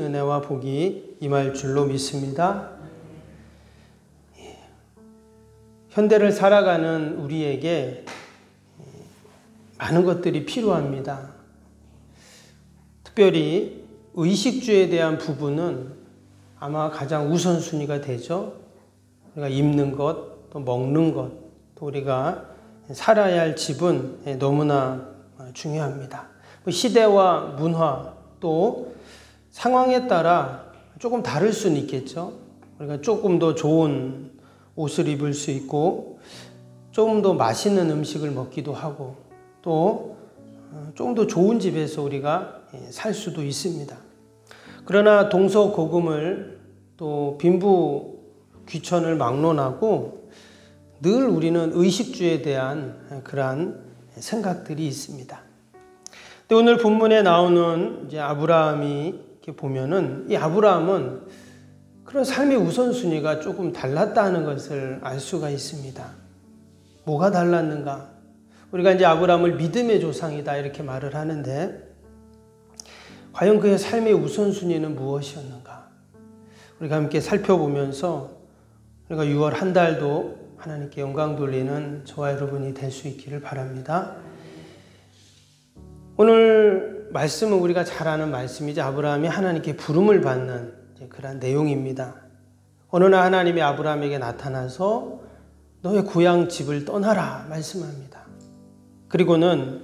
은혜와 복이 임할 줄로 믿습니다. 현대를 살아가는 우리에게 많은 것들이 필요합니다. 특별히 의식주에 대한 부분은 아마 가장 우선순위가 되죠. 우리가 입는 것, 또 먹는 것, 또 우리가 살아야 할 집은 너무나 중요합니다. 시대와 문화, 또 상황에 따라 조금 다를 수는 있겠죠. 우리가 조금 더 좋은 옷을 입을 수 있고, 조금 더 맛있는 음식을 먹기도 하고, 또 조금 더 좋은 집에서 우리가 살 수도 있습니다. 그러나 동서고금을 또 빈부귀천을 막론하고 늘 우리는 의식주에 대한 그러한 생각들이 있습니다. 근데 오늘 본문에 나오는 이제 아브라함이 이렇게 보면은 이 아브라함은 그런 삶의 우선순위가 조금 달랐다는 것을 알 수가 있습니다. 뭐가 달랐는가? 우리가 이제 아브라함을 믿음의 조상이다 이렇게 말을 하는데, 과연 그의 삶의 우선순위는 무엇이었는가? 우리가 함께 살펴보면서 우리가 6월 한 달도 하나님께 영광 돌리는 저와 여러분이 될 수 있기를 바랍니다. 오늘 말씀은 우리가 잘 아는 말씀이죠. 아브라함이 하나님께 부름을 받는 그런 내용입니다. 어느 날 하나님이 아브라함에게 나타나서 너의 고향 집을 떠나라 말씀합니다. 그리고는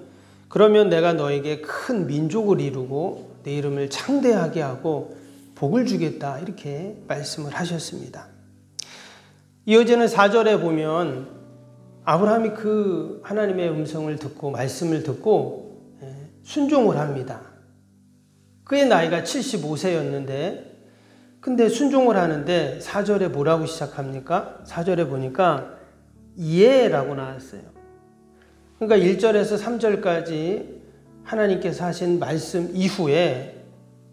그러면 내가 너에게 큰 민족을 이루고 내 이름을 창대하게 하고 복을 주겠다 이렇게 말씀을 하셨습니다. 이어지는 4절에 보면 아브라함이 그 하나님의 음성을 듣고 말씀을 듣고 순종을 합니다. 그의 나이가 75세였는데 근데 순종을 하는데 4절에 뭐라고 시작합니까? 4절에 보니까 예라고 나왔어요. 그러니까 1절에서 3절까지 하나님께서 하신 말씀 이후에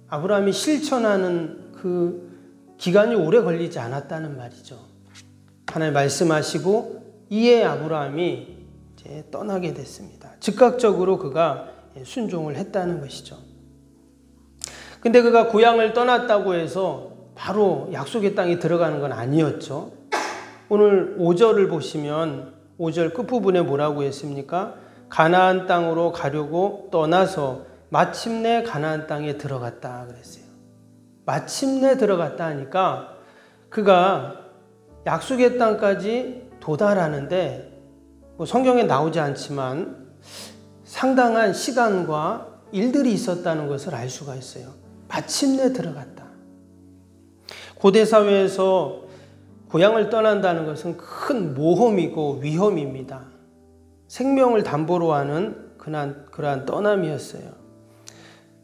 아브라함이 실천하는 그 기간이 오래 걸리지 않았다는 말이죠. 하나님 말씀하시고 이에 아브라함이 이제 떠나게 됐습니다. 즉각적으로 그가 순종을 했다는 것이죠. 근데 그가 고향을 떠났다고 해서 바로 약속의 땅에 들어가는 건 아니었죠. 오늘 5절을 보시면 5절 끝부분에 뭐라고 했습니까? 가나안 땅으로 가려고 떠나서 마침내 가나안 땅에 들어갔다 그랬어요. 마침내 들어갔다 하니까 그가 약속의 땅까지 도달하는데 뭐 성경에 나오지 않지만 상당한 시간과 일들이 있었다는 것을 알 수가 있어요. 마침내 들어갔다. 고대 사회에서 고향을 떠난다는 것은 큰 모험이고 위험입니다. 생명을 담보로 하는 그러한 떠남이었어요.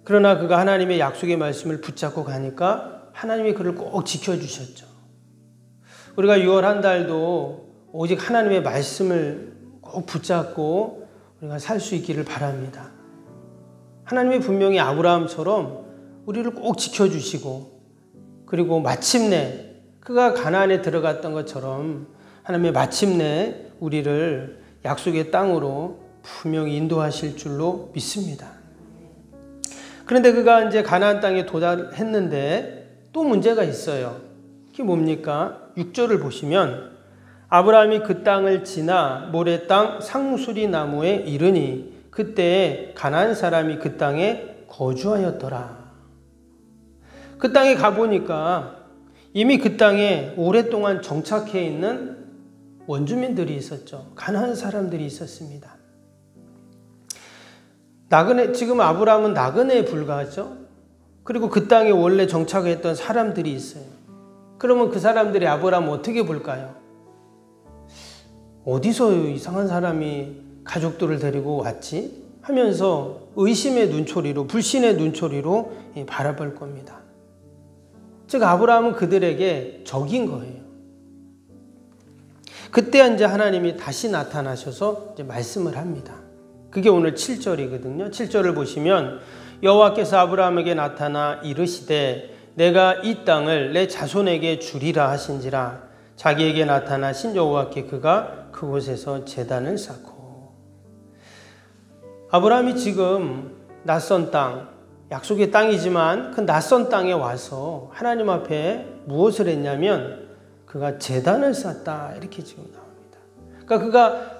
그러나 그가 하나님의 약속의 말씀을 붙잡고 가니까 하나님이 그를 꼭 지켜주셨죠. 우리가 6월 한 달도 오직 하나님의 말씀을 꼭 붙잡고 우리가 살 수 있기를 바랍니다. 하나님이 분명히 아브라함처럼 우리를 꼭 지켜주시고, 그리고 마침내 그가 가나안에 들어갔던 것처럼 하나님의 마침내 우리를 약속의 땅으로 분명히 인도하실 줄로 믿습니다. 그런데 그가 이제 가나안 땅에 도달했는데 또 문제가 있어요. 그게 뭡니까? 6절을 보시면 아브라함이 그 땅을 지나 모래 땅 상수리 나무에 이르니 그때에 가나안 사람이 그 땅에 거주하였더라. 그 땅에 가보니까 이미 그 땅에 오랫동안 정착해 있는 원주민들이 있었죠. 가나안 사람들이 있었습니다. 지금 아브라함은 나그네에 불과하죠. 그리고 그 땅에 원래 정착했던 사람들이 있어요. 그러면 그 사람들이 아브라함을 어떻게 볼까요? 어디서 이상한 사람이 가족들을 데리고 왔지? 하면서 의심의 눈초리로, 불신의 눈초리로 바라볼 겁니다. 즉 아브라함은 그들에게 적인 거예요. 그때 이제 하나님이 다시 나타나셔서 이제 말씀을 합니다. 그게 오늘 7절이거든요. 7절을 보시면 여호와께서 아브라함에게 나타나 이르시되 내가 이 땅을 내 자손에게 주리라 하신지라. 자기에게 나타나신 여호와께 그가 그곳에서 제단을 쌓고. 아브라함이 지금 낯선 땅, 약속의 땅이지만 그 낯선 땅에 와서 하나님 앞에 무엇을 했냐면 그가 제단을 쌓았다 이렇게 지금 나옵니다. 그러니까 그가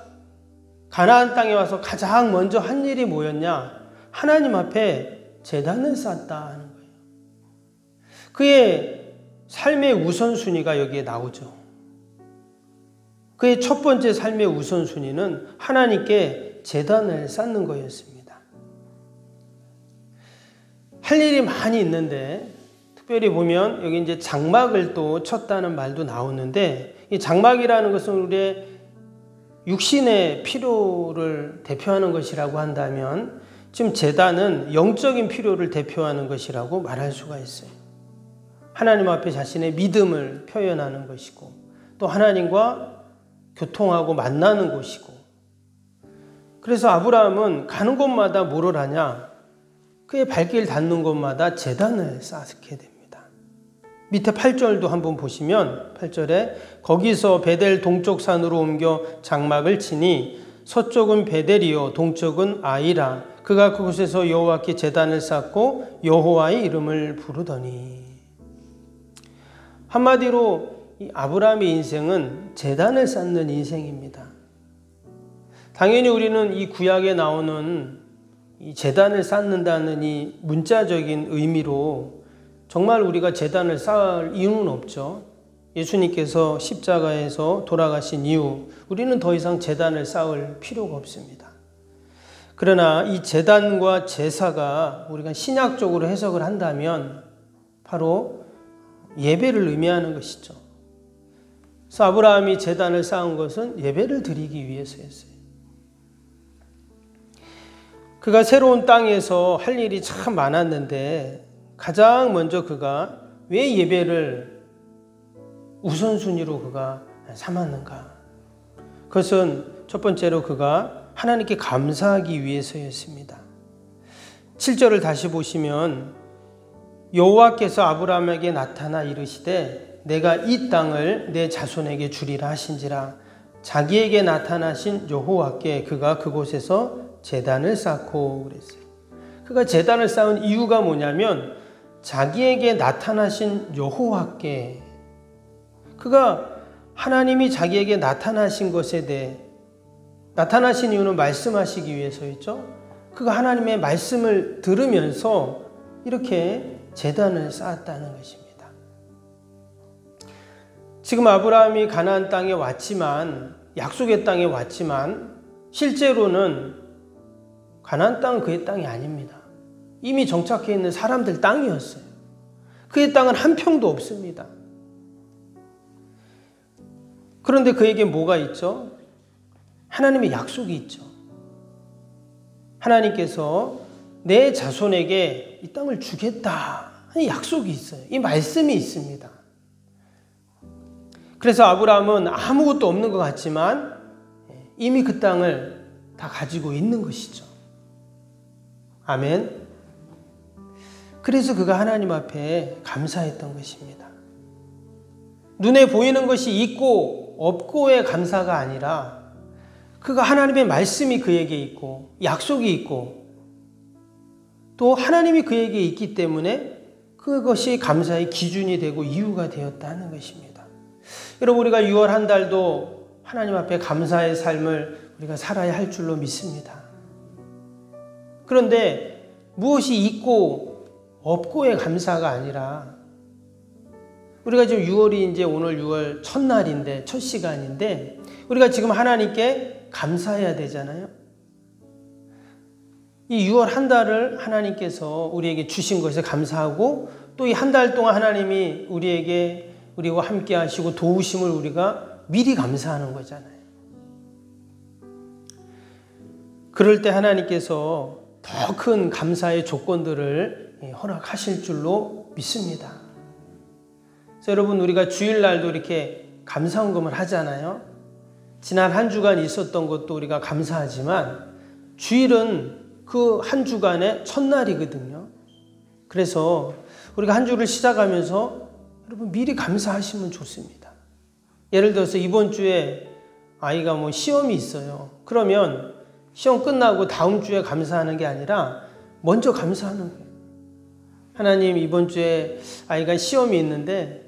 가나안 땅에 와서 가장 먼저 한 일이 뭐였냐? 하나님 앞에 제단을 쌓았다 하는 거예요. 그의 삶의 우선순위가 여기에 나오죠. 그의 첫 번째 삶의 우선순위는 하나님께 제단을 쌓는 거였습니다. 할 일이 많이 있는데 특별히 보면 여기 이제 장막을 또 쳤다는 말도 나오는데 이 장막이라는 것은 우리의 육신의 필요를 대표하는 것이라고 한다면 지금 제단은 영적인 필요를 대표하는 것이라고 말할 수가 있어요. 하나님 앞에 자신의 믿음을 표현하는 것이고 또 하나님과 교통하고 만나는 곳이고 그래서 아브라함은 가는 곳마다 뭐를 하냐? 그의 발길 닿는 곳마다 제단을 쌓게 됩니다. 밑에 8절도 한번 보시면 8절에 거기서 베델 동쪽 산으로 옮겨 장막을 치니 서쪽은 베델이요 동쪽은 아이라 그가 그곳에서 여호와께 제단을 쌓고 여호와의 이름을 부르더니 한마디로 이 아브라함의 인생은 제단을 쌓는 인생입니다. 당연히 우리는 이 구약에 나오는 이 제단을 쌓는다는 이 문자적인 의미로 정말 우리가 제단을 쌓을 이유는 없죠. 예수님께서 십자가에서 돌아가신 이후 우리는 더 이상 제단을 쌓을 필요가 없습니다. 그러나 이 제단과 제사가 우리가 신약적으로 해석을 한다면 바로 예배를 의미하는 것이죠. 그래서 아브라함이 제단을 쌓은 것은 예배를 드리기 위해서였어요. 그가 새로운 땅에서 할 일이 참 많았는데 가장 먼저 그가 왜 예배를 우선순위로 그가 삼았는가? 그것은 첫 번째로 그가 하나님께 감사하기 위해서였습니다. 7절을 다시 보시면 여호와께서 아브라함에게 나타나 이르시되 내가 이 땅을 내 자손에게 주리라 하신지라 자기에게 나타나신 여호와께 그가 그곳에서 제단을 쌓고 그랬어요. 그가 제단을 쌓은 이유가 뭐냐면 자기에게 나타나신 여호와께 그가 하나님이 자기에게 나타나신 것에 대해 나타나신 이유는 말씀하시기 위해서였죠. 그가 하나님의 말씀을 들으면서 이렇게 제단을 쌓았다는 것입니다. 지금 아브라함이 가나안 땅에 왔지만 약속의 땅에 왔지만 실제로는 가나안 땅은 그의 땅이 아닙니다. 이미 정착해 있는 사람들 땅이었어요. 그의 땅은 한 평도 없습니다. 그런데 그에게 뭐가 있죠? 하나님의 약속이 있죠. 하나님께서 내 자손에게 이 땅을 주겠다 하는 약속이 있어요. 이 말씀이 있습니다. 그래서 아브라함은 아무것도 없는 것 같지만 이미 그 땅을 다 가지고 있는 것이죠. 아멘. 그래서 그가 하나님 앞에 감사했던 것입니다. 눈에 보이는 것이 있고 없고의 감사가 아니라 그가 하나님의 말씀이 그에게 있고 약속이 있고 또 하나님이 그에게 있기 때문에 그것이 감사의 기준이 되고 이유가 되었다는 것입니다. 여러분 우리가 6월 한 달도 하나님 앞에 감사의 삶을 우리가 살아야 할 줄로 믿습니다. 그런데 무엇이 있고 없고의 감사가 아니라 우리가 지금 6월이 이제 오늘 6월 첫날인데 첫 시간인데 우리가 지금 하나님께 감사해야 되잖아요. 이 6월 한 달을 하나님께서 우리에게 주신 것에 감사하고 또 이 한 달 동안 하나님이 우리와 함께 하시고 도우심을 우리가 미리 감사하는 거잖아요. 그럴 때 하나님께서 더 큰 감사의 조건들을 허락하실 줄로 믿습니다. 그래서 여러분 우리가 주일날도 이렇게 감사헌금을 하잖아요. 지난 한 주간 있었던 것도 우리가 감사하지만 주일은 그 한 주간의 첫날이거든요. 그래서 우리가 한 주를 시작하면서 여러분 미리 감사하시면 좋습니다. 예를 들어서 이번 주에 아이가 시험이 있어요. 그러면 시험 끝나고 다음 주에 감사하는 게 아니라 먼저 감사하는 거예요. 하나님 이번 주에 아이가 시험이 있는데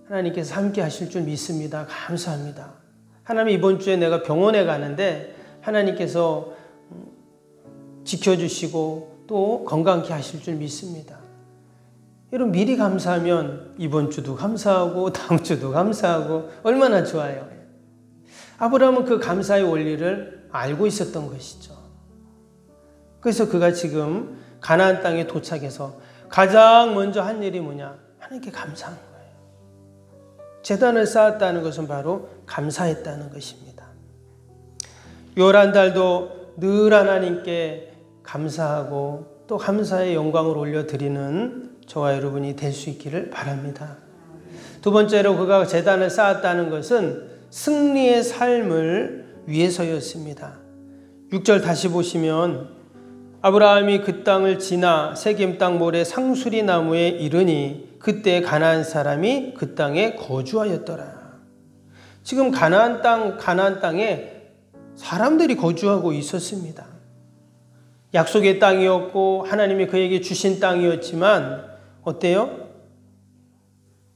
하나님께서 함께 하실 줄 믿습니다. 감사합니다. 하나님 이번 주에 내가 병원에 가는데 하나님께서 지켜주시고 또 건강케 하실 줄 믿습니다. 여러분 미리 감사하면 이번 주도 감사하고 다음 주도 감사하고 얼마나 좋아요. 아브라함은 그 감사의 원리를 알고 있었던 것이죠. 그래서 그가 지금 가나안 땅에 도착해서 가장 먼저 한 일이 뭐냐? 하나님께 감사한 거예요. 제단을 쌓았다는 것은 바로 감사했다는 것입니다. 요란달도 늘 하나님께 감사하고 또 감사의 영광을 올려드리는 저와 여러분이 될 수 있기를 바랍니다. 두 번째로 그가 제단을 쌓았다는 것은 승리의 삶을 위해서였습니다. 6절 다시 보시면 아브라함이 그 땅을 지나 세겜 땅 모래 상수리 나무에 이르니 그때 가나안 사람이 그 땅에 거주하였더라. 지금 가나안 땅에 사람들이 거주하고 있었습니다. 약속의 땅이었고 하나님이 그에게 주신 땅이었지만 어때요?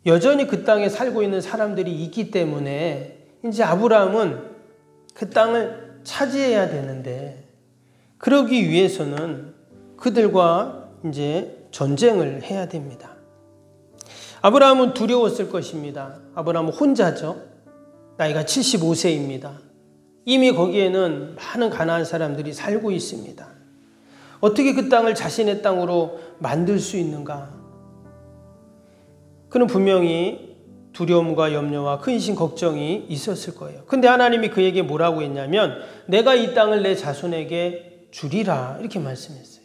여전히 그 땅에 살고 있는 사람들이 있기 때문에 이제 아브라함은 그 땅을 차지해야 되는데 그러기 위해서는 그들과 이제 전쟁을 해야 됩니다. 아브라함은 두려웠을 것입니다. 아브라함은 혼자죠. 나이가 75세입니다. 이미 거기에는 많은 가나안 사람들이 살고 있습니다. 어떻게 그 땅을 자신의 땅으로 만들 수 있는가? 그는 분명히 두려움과 염려와 근심 걱정이 있었을 거예요. 근데 하나님이 그에게 뭐라고 했냐면 내가 이 땅을 내 자손에게 주리라 이렇게 말씀했어요.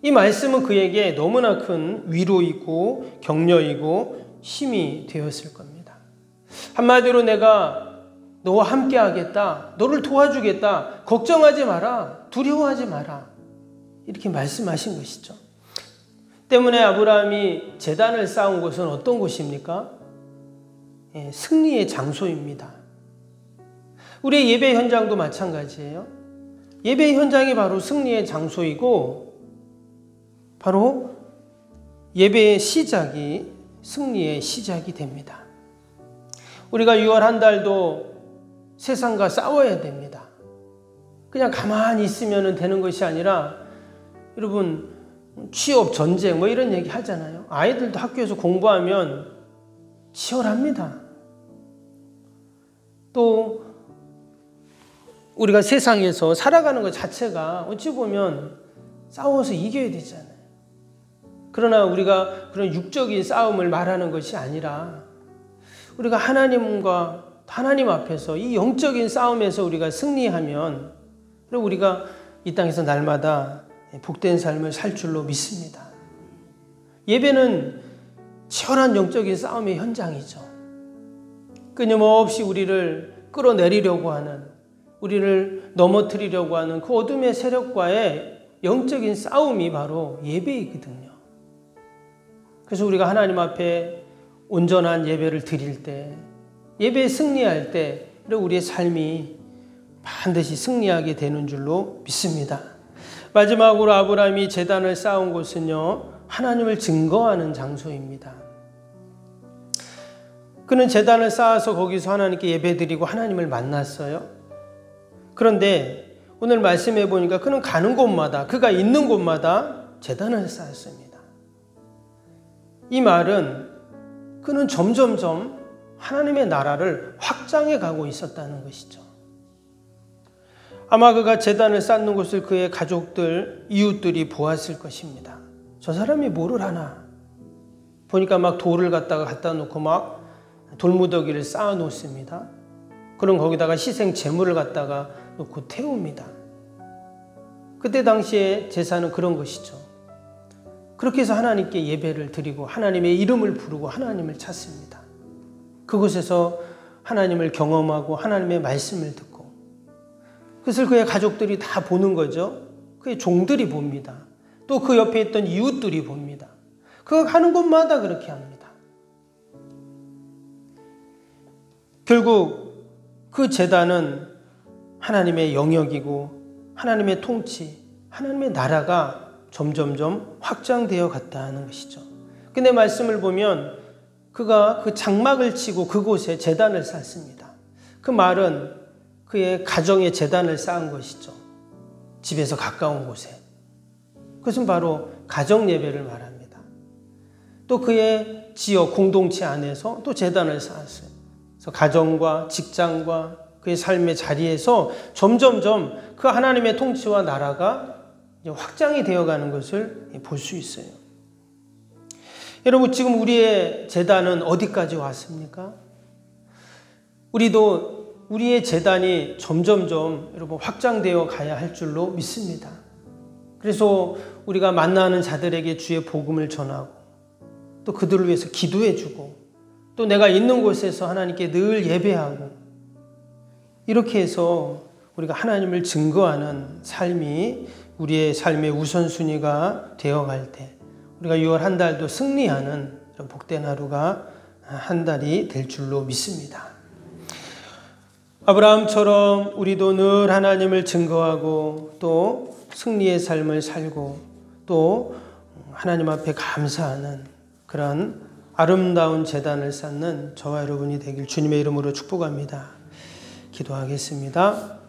이 말씀은 그에게 너무나 큰 위로이고 격려이고 힘이 되었을 겁니다. 한마디로 내가 너와 함께 하겠다. 너를 도와주겠다. 걱정하지 마라. 두려워하지 마라. 이렇게 말씀하신 것이죠. 때문에 아브라함이 제단을 쌓은 곳은 어떤 곳입니까? 승리의 장소입니다. 우리의 예배 현장도 마찬가지예요. 예배 현장이 바로 승리의 장소이고 바로 예배의 시작이 승리의 시작이 됩니다. 우리가 6월 한 달도 세상과 싸워야 됩니다. 그냥 가만히 있으면 되는 것이 아니라 여러분 취업, 전쟁 뭐 이런 얘기 하잖아요. 아이들도 학교에서 공부하면 치열합니다. 또 우리가 세상에서 살아가는 것 자체가 어찌 보면 싸워서 이겨야 되잖아요. 그러나 우리가 그런 육적인 싸움을 말하는 것이 아니라 우리가 하나님 앞에서 이 영적인 싸움에서 우리가 승리하면 우리가 이 땅에서 날마다 복된 삶을 살 줄로 믿습니다. 예배는 치열한 영적인 싸움의 현장이죠. 끊임없이 우리를 끌어내리려고 하는, 우리를 넘어뜨리려고 하는 그 어둠의 세력과의 영적인 싸움이 바로 예배이거든요. 그래서 우리가 하나님 앞에 온전한 예배를 드릴 때, 예배에 승리할 때 우리의 삶이 반드시 승리하게 되는 줄로 믿습니다. 마지막으로 아브라함이 제단을 쌓은 곳은요, 하나님을 증거하는 장소입니다. 그는 제단을 쌓아서 거기서 하나님께 예배드리고 하나님을 만났어요. 그런데 오늘 말씀해 보니까 그는 가는 곳마다, 그가 있는 곳마다 제단을 쌓았습니다. 이 말은 그는 점점점 하나님의 나라를 확장해 가고 있었다는 것이죠. 아마 그가 제단을 쌓는 곳을 그의 가족들, 이웃들이 보았을 것입니다. 저 사람이 뭐를 하나? 보니까 막 돌을 갖다 놓고 막 돌무더기를 쌓아 놓습니다. 그럼 거기다가 희생 제물을 갖다가 놓고 태웁니다. 그때 당시에 제사는 그런 것이죠. 그렇게 해서 하나님께 예배를 드리고 하나님의 이름을 부르고 하나님을 찾습니다. 그곳에서 하나님을 경험하고 하나님의 말씀을 듣고 그것을 그의 가족들이 다 보는 거죠. 그의 종들이 봅니다. 또 그 옆에 있던 이웃들이 봅니다. 그가 가는 곳마다 그렇게 합니다. 결국 그 제단은 하나님의 영역이고 하나님의 통치, 하나님의 나라가 점점점 확장되어 갔다는 것이죠. 근데 말씀을 보면 그가 그 장막을 치고 그곳에 제단을 쌓습니다. 그 말은 그의 가정의 제단을 쌓은 것이죠. 집에서 가까운 곳에. 그것은 바로 가정 예배를 말합니다. 또 그의 지역 공동체 안에서 또 제단을 쌓았어요. 그래서 가정과 직장과 그의 삶의 자리에서 점점점 그 하나님의 통치와 나라가 확장이 되어가는 것을 볼 수 있어요. 여러분, 지금 우리의 제단은 어디까지 왔습니까? 우리도 우리의 제단이 점점점 여러분 확장되어 가야 할 줄로 믿습니다. 그래서 우리가 만나는 자들에게 주의 복음을 전하고 또 그들을 위해서 기도해주고 또 내가 있는 곳에서 하나님께 늘 예배하고 이렇게 해서 우리가 하나님을 증거하는 삶이 우리의 삶의 우선순위가 되어갈 때 우리가 6월 한 달도 승리하는 복된 하루가 한 달이 될 줄로 믿습니다. 아브라함처럼 우리도 늘 하나님을 증거하고 또 승리의 삶을 살고 또 하나님 앞에 감사하는 그런 아름다운 제단을 쌓는 저와 여러분이 되길 주님의 이름으로 축복합니다. 기도하겠습니다.